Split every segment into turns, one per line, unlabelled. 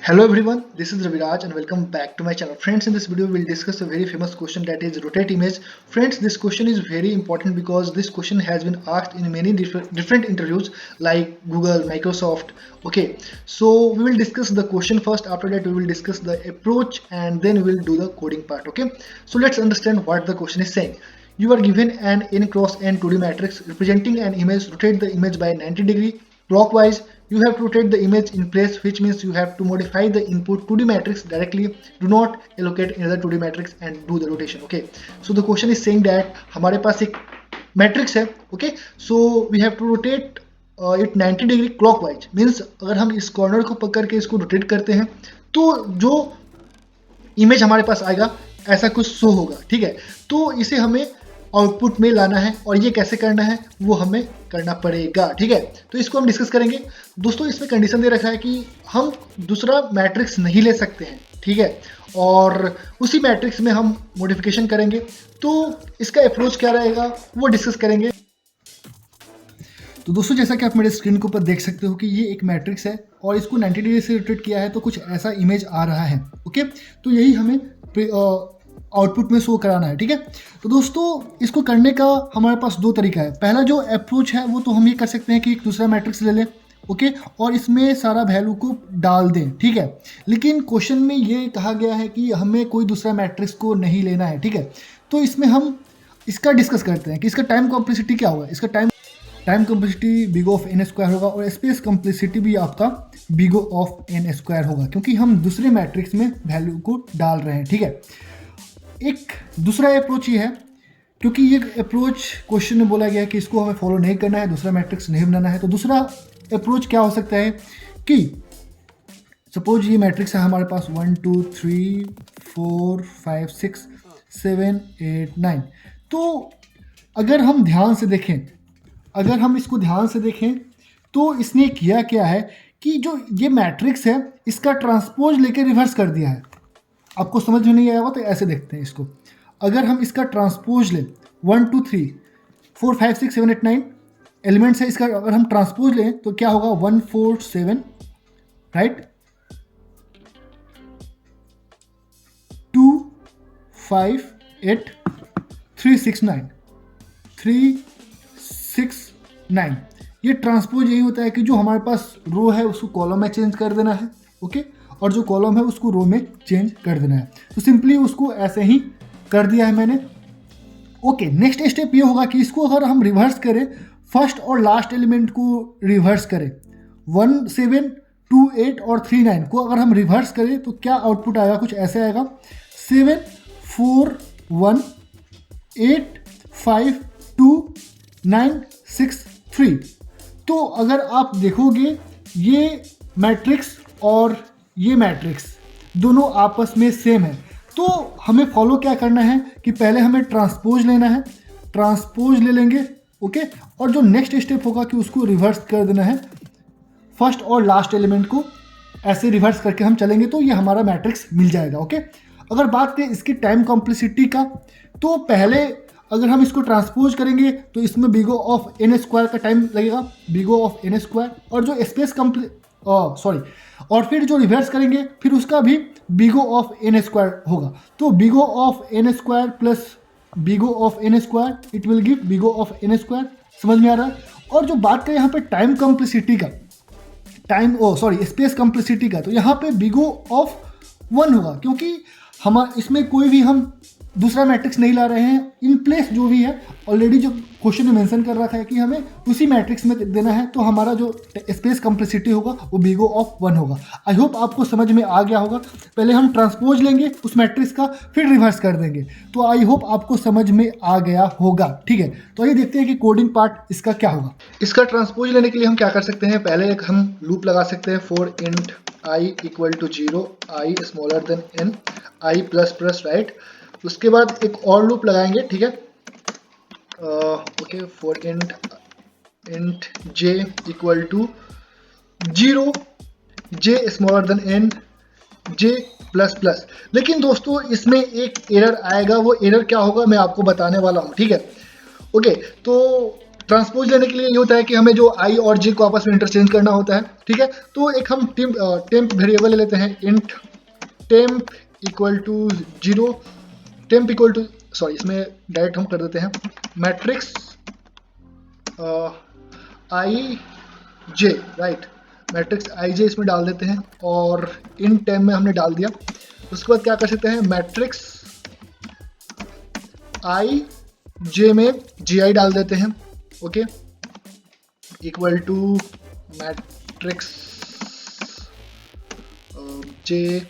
Hello everyone, this is Raviraj and welcome back to my channel. Friends, in this video we'll discuss a very famous question, that is rotate image. Friends, this question is very important because this question has been asked in many different interviews like Google, Microsoft. Okay, so we will discuss the question first. After that we will discuss the approach and then we will do the coding part. Okay, so let's understand what the question is saying. You are given an n cross n 2D matrix representing an image. Rotate the image by 90 degree clockwise. You have to rotate the image in place, which means you have to modify the input 2D matrix directly. Do not allocate another 2D matrix and do the rotation. Okay, so the question is saying that हमारे पास एक matrix है. Okay, so we have to rotate it 90 degree clockwise. Means अगर हम इस corner को पकड़ के इसको रोटेट करते हैं तो जो इमेज हमारे पास आएगा ऐसा कुछ शो होगा. ठीक है, तो इसे हमें आउटपुट में लाना है और ये कैसे करना है वो हमें करना पड़ेगा. ठीक है, तो इसको हम डिस्कस करेंगे. दोस्तों, इसमें कंडीशन दे रखा है कि हम दूसरा मैट्रिक्स नहीं ले सकते हैं. ठीक है, और उसी मैट्रिक्स में हम मॉडिफिकेशन करेंगे. तो इसका अप्रोच क्या रहेगा वो डिस्कस करेंगे. तो दोस्तों, जैसा कि आप मेरे स्क्रीन के ऊपर देख सकते हो कि ये एक मैट्रिक्स है और इसको 90 डिग्री से रोटेट किया है तो कुछ ऐसा इमेज आ रहा है. ओके, तो यही हमें आउटपुट में शो कराना है. ठीक है, तो दोस्तों इसको करने का हमारे पास दो तरीका है. पहला जो अप्रोच है वो तो हम ये कर सकते हैं कि एक दूसरा मैट्रिक्स ले लें. ओके, और इसमें सारा वैल्यू को डाल दें. ठीक है, लेकिन क्वेश्चन में ये कहा गया है कि हमें कोई दूसरा मैट्रिक्स को नहीं लेना है. ठीक है, तो इसमें हम इसका डिस्कस करते हैं कि इसका टाइम कॉम्प्लेक्सिटी क्या होगा. इसका time complexity big of n square होगा और स्पेस कॉम्प्लेक्सिटी भी आपका बिग ऑफ एन स्क्वायर होगा, क्योंकि हम दूसरे मैट्रिक्स में वैल्यू को डाल रहे हैं. ठीक है, एक दूसरा अप्रोच ये है, क्योंकि ये अप्रोच क्वेश्चन में बोला गया है कि इसको हमें फॉलो नहीं करना है, दूसरा मैट्रिक्स नहीं बनाना है. तो दूसरा अप्रोच क्या हो सकता है कि सपोज ये मैट्रिक्स है हमारे पास 1 2 3 4 5 6 7 8 9. तो अगर हम ध्यान से देखें, अगर हम इसको ध्यान से देखें तो इसने किया क्या है कि जो ये मैट्रिक्स है इसका ट्रांसपोज लेके रिवर्स कर दिया है. आपको समझ में नहीं आया होगा तो ऐसे देखते हैं इसको. अगर हम इसका ट्रांसपोज लें 1 2 3 4 5 6 7 8 9 एलिमेंट्स है, इसका अगर हम ट्रांसपोज लें तो क्या होगा 1 4 7, राइट, 2 5 8 3 6 9 3 6 9. ये ट्रांसपोज यही होता है कि जो हमारे पास रो है उसको कॉलम में चेंज कर देना है. ओके, और जो कॉलम है उसको रो में चेंज कर देना है. तो सिंपली उसको ऐसे ही कर दिया है मैंने. ओके, नेक्स्ट स्टेप ये होगा कि इसको अगर हम रिवर्स करें, फर्स्ट और लास्ट एलिमेंट को रिवर्स करें, 1 7 2 8 और 3 9 को अगर हम रिवर्स करें तो क्या आउटपुट आएगा, कुछ ऐसे आएगा 7 4 1 8 5 2 9 6 3. तो अगर आप देखोगे ये मैट्रिक्स और ये मैट्रिक्स दोनों आपस में सेम है. तो हमें फॉलो क्या करना है कि पहले हमें ट्रांसपोज लेना है, ट्रांसपोज ले लेंगे. ओके, और जो नेक्स्ट स्टेप होगा कि उसको रिवर्स कर देना है, फर्स्ट और लास्ट एलिमेंट को ऐसे रिवर्स करके हम चलेंगे तो ये हमारा मैट्रिक्स मिल जाएगा. ओके, अगर बात करें इसकी टाइम कॉम्प्लेक्सिटी का, तो पहले अगर हम इसको ट्रांसपोज करेंगे तो इसमें बिगो ऑफ एन स्क्वायर का टाइम लगेगा, बिगो ऑफ एन स्क्वायर, और जो स्पेस और फिर जो रिवर्स करेंगे फिर उसका भी बिगो ऑफ एन स्क्वायर होगा. तो big O of n square plus big O of n square it will give big O of n square. समझ में आ रहा है. और जो बात करें यहाँ पे टाइम कॉम्प्लेक्सिटी का, स्पेस कॉम्प्लेक्सिटी का, तो यहाँ पे बिगो ऑफ 1 होगा, क्योंकि हम इसमें कोई भी हम दूसरा मैट्रिक्स नहीं ला रहे हैं. इन प्लेस जो भी है ऑलरेडी जो क्वेश्चन में मेंशन कर रखा है कि हमें उसी मैट्रिक्स में देना है, तो हमारा जो स्पेस कॉम्प्लेक्सिटी होगा वो बिगो ऑफ 1 होगा. आई होप आपको समझ में आ गया होगा. पहले हम ट्रांसपोज लेंगे उस मैट्रिक्स का, फिर रिवर्स कर देंगे. तो आई होप आपको समझ में आ गया होगा. ठीक है, तो आइए देखते हैं कि कोडिंग पार्ट इसका क्या होगा. इसका ट्रांसपोज लेने के लिए हम क्या कर सकते हैं, पहले एक हम लूप लगा सकते हैं for int i equal to 0, i smaller than n, i plus plus, right. उसके बाद एक और लूप लगाएंगे. ठीक है, okay, for int j equal to 0, j smaller than n, j plus plus. लेकिन दोस्तों इसमें एक एरर आएगा. वो एरर क्या होगा मैं आपको बताने वाला हूँ. ठीक है, ओके, तो ट्रांसपोज लेने के लिए ये होता है कि हमें जो आई और जे को आपस में इंटरचेंज करना होता है, ठीक है। तो एक हम टेम्प वेरिएबल ले लेते हैं, int temp equal to 0, temp equal to, sorry इसमें डायरेक्ट हम कर देते हैं matrix i j, right, matrix i j इसमें डाल देते हैं और इन टेम में हमने डाल दिया। उसके बाद क्या कर सकते हैं, मैट्रिक्स आई जे में जी आई डाल देते हैं, okay, equal to matrix j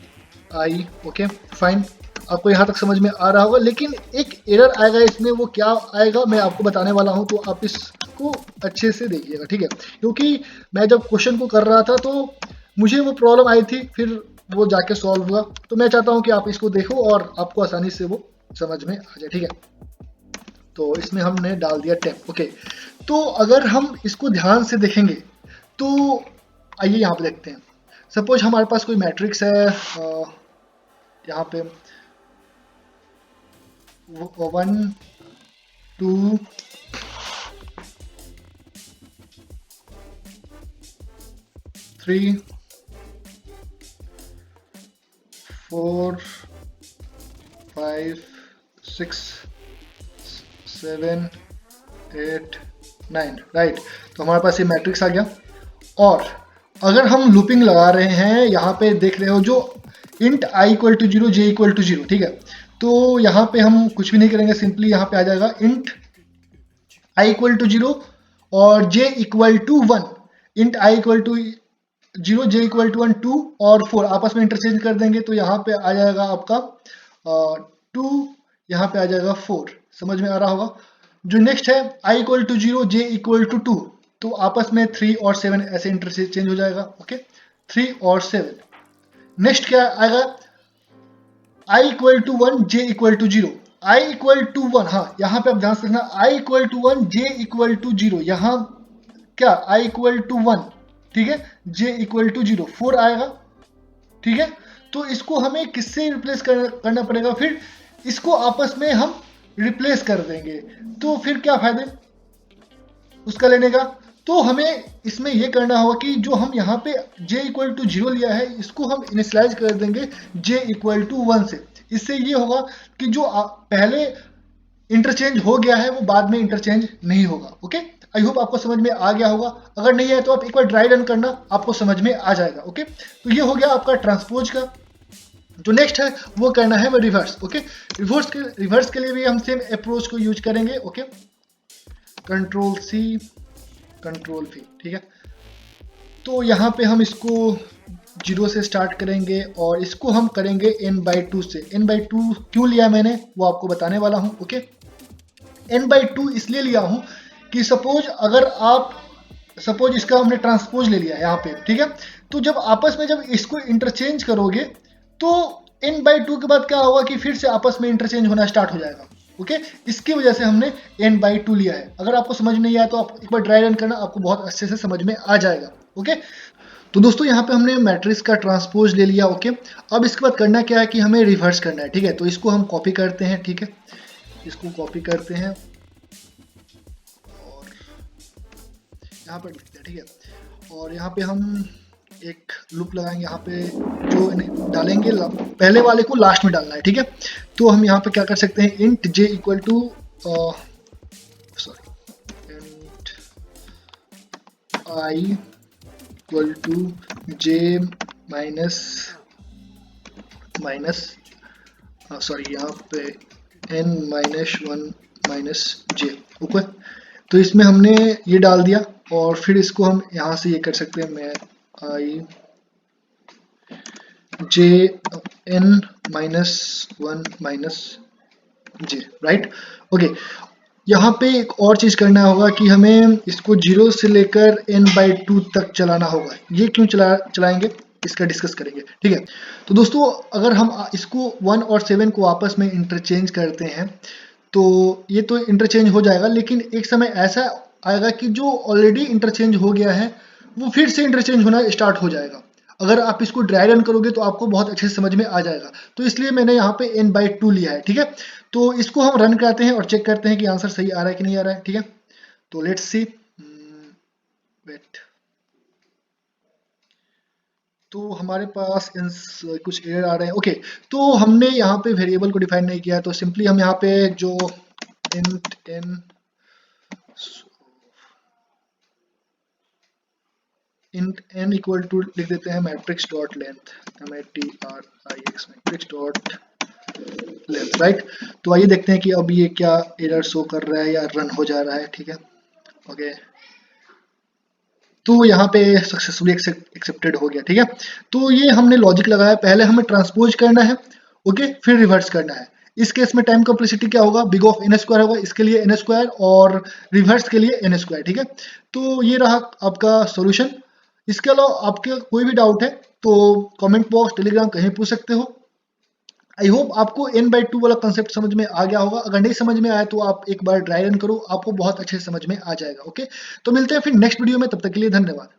i, okay fine. आपको यहाँ तक समझ में आ रहा होगा, लेकिन एक एरर आएगा इसमें, वो क्या आएगा मैं आपको बताने वाला हूँ, तो आप इसको अच्छे से देखिएगा, ठीक है। क्योंकि मैं जब क्वेश्चन को कर रहा था तो मुझे वो प्रॉब्लम आई थी, फिर वो जाके सॉल्व हुआ, तो मैं चाहता हूँ कि आप इसको देखो और आपको आसानी से वो समझ में आ जाए, ठीक है। तो इसमें हमने डाल दिया 10, ओके। तो अगर हम इसको ध्यान से देखेंगे तो आइए यहाँ पे देखते हैं। सपोज हमारे पास कोई मैट्रिक्स है, यहाँ पे 1 2 3 4 5 6 7 8 9, राइट। तो हमारे पास ये मैट्रिक्स आ गया। और अगर हम लूपिंग लगा रहे हैं, यहाँ पे देख रहे हो जो int I equal to 0 J equal to 0, ठीक है। तो यहाँ पे हम कुछ भी नहीं करेंगे, सिंपली यहाँ पे आ जाएगा इंट आई इक्वल टू 0 और J equal to 1, int I equal to 0 J equal to 1 2 और 4 आपस में इंटरचेंज कर देंगे, तो यहाँ पे आ जाएगा आपका 2, यहाँ पे आ जाएगा 4, समझ में आ रहा होगा। जो नेक्स्ट है I equal to 0 J equal to 2, तो आपस में 3 और 7 ऐसे इंटरचेंज हो जाएगा, ओके, 3 और 7। नेक्स्ट क्या आएगा, I equal to 1 J equal to 0, I equal to 1, हाँ यहाँ पे आप ध्यान से रखना, I equal to 1 J equal to 0, यहाँ क्या आई इक्वल टू 1, ठीक है, जे इक्वल टू 0, 4 आएगा, ठीक है। तो इसको हमें किससे रिप्लेस करना पड़ेगा, फिर इसको आपस में हम रिप्लेस कर देंगे, तो फिर क्या फायदे उसका लेने का। तो हमें इसमें यह करना होगा कि जो हम यहाँ पे j इक्वल टू 0 लिया है, इसको हम इनिशियलाइज कर देंगे j इक्वल टू 1 से। इससे ये होगा कि जो पहले इंटरचेंज हो गया है वो बाद में इंटरचेंज नहीं होगा, ओके। आई होप आपको समझ में आ गया होगा, अगर नहीं है तो आप एक बार ड्राई रन करना, आपको समझ में आ जाएगा, ओके। तो ये हो गया आपका ट्रांसपोज का। जो नेक्स्ट है वो करना है वो रिवर्स, ओके। रिवर्स के लिए भी हम सेम अप्रोच को यूज करेंगे, okay, control C control V, ठीक है। तो यहाँ पे हम इसको 0 से स्टार्ट करेंगे और इसको हम करेंगे n/2 से। n/2 क्यों लिया मैंने वो आपको बताने वाला हूँ, ओके। n/2 इसलिए लिया हूँ कि सपोज इसका हमने ट्रांसपोज ले लिया यहाँ पे, ठीक है। तो जब आपस में जब इसको इंटरचेंज करोगे तो n/2 के बाद क्या होगा कि फिर से आपस में इंटरचेंज होना स्टार्ट हो जाएगा, ओके। इसकी वजह से हमने n/2 लिया है। अगर आपको समझ नहीं आया तो आप एक बार ड्राई रन करना, आपको बहुत अच्छे से समझ में आ जाएगा, ओके। तो दोस्तों यहाँ पे हमने मैट्रिक्स का ट्रांसपोज ले लिया, ओके। अब इसके बाद करना क्या है कि हमें रिवर्स करना है, ठीक है। तो इसको हम कॉपी करते हैं, ठीक है, इसको कॉपी करते हैं और यहाँ पर लिखते हैं, ठीक है। और यहाँ पे हम एक लूप लगाएंगे, यहाँ पे जो डालेंगे पहले वाले को लास्ट में डालना है, ठीक है। तो हम यहाँ पे क्या कर सकते हैं, int j equal to int I equal to j minus यहाँ पे n-1 माइनस j, ओके। तो इसमें हमने ये डाल दिया और फिर इसको हम यहाँ से ये कर सकते हैं, मैं आई j n-1 minus j, right, okay. यहाँ पे एक और चीज करना होगा कि हमें इसको 0 से लेकर n/2 तक चलाना होगा। ये क्यों चलाएंगे इसका डिस्कस करेंगे, ठीक है। तो दोस्तों अगर हम इसको 1 और 7 को आपस में इंटरचेंज करते हैं तो ये तो इंटरचेंज हो जाएगा, लेकिन एक समय ऐसा आएगा कि जो ऑलरेडी इंटरचेंज हो गया है वो फिर से इंटरचेंज होना स्टार्ट हो जाएगा। अगर आप इसको ड्राई रन करोगे तो आपको बहुत अच्छे से समझ में आ जाएगा। तो इसलिए मैंने यहाँ पे n/2 लिया है, ठीक है। तो इसको हम रन करते हैं और चेक करते हैं कि आंसर सही आ रहा है कि नहीं आ रहा है, ठीक है। तो लेट्स सी। वेट, तो हमारे पास कुछ एरर आ रहे हैं। ओके, तो हमने यहाँ पे वेरिएबल को डिफाइन नहीं किया, तो सिंपली हम यहाँ पे जो int n int n equal to लिख देते हैं matrix dot length, MATRIX matrix dot length, right. तो आइए देखते हैं कि अब ये क्या एरर शो कर रहा है या रन हो जा रहा है। ठीक है, ओके, तो यहाँ पे सक्सेसफुली एक्सेप्टेड हो गया। ठीक है, तो ये हमने लॉजिक लगाया, पहले हमें ट्रांसपोज करना है, ओके, फिर रिवर्स करना है। इस केस में टाइम कॉम्प्लेक्सिटी क्या होगा, बिग ऑफ एन स्क्वायर होगा, इसके लिए एन स्क्वायर और रिवर्स के लिए एन स्क्वायर। ठीक है, तो ये रहा आपका सॉल्यूशन। इसके अलावा आपके कोई भी डाउट है तो कमेंट बॉक्स, टेलीग्राम कहीं पूछ सकते हो। आई होप आपको n/2 वाला कंसेप्ट समझ में आ गया होगा। अगर नहीं समझ में आया तो आप एक बार ड्राई रन करो, आपको बहुत अच्छे से समझ में आ जाएगा। ओके, तो मिलते हैं फिर नेक्स्ट वीडियो में, तब तक के लिए धन्यवाद।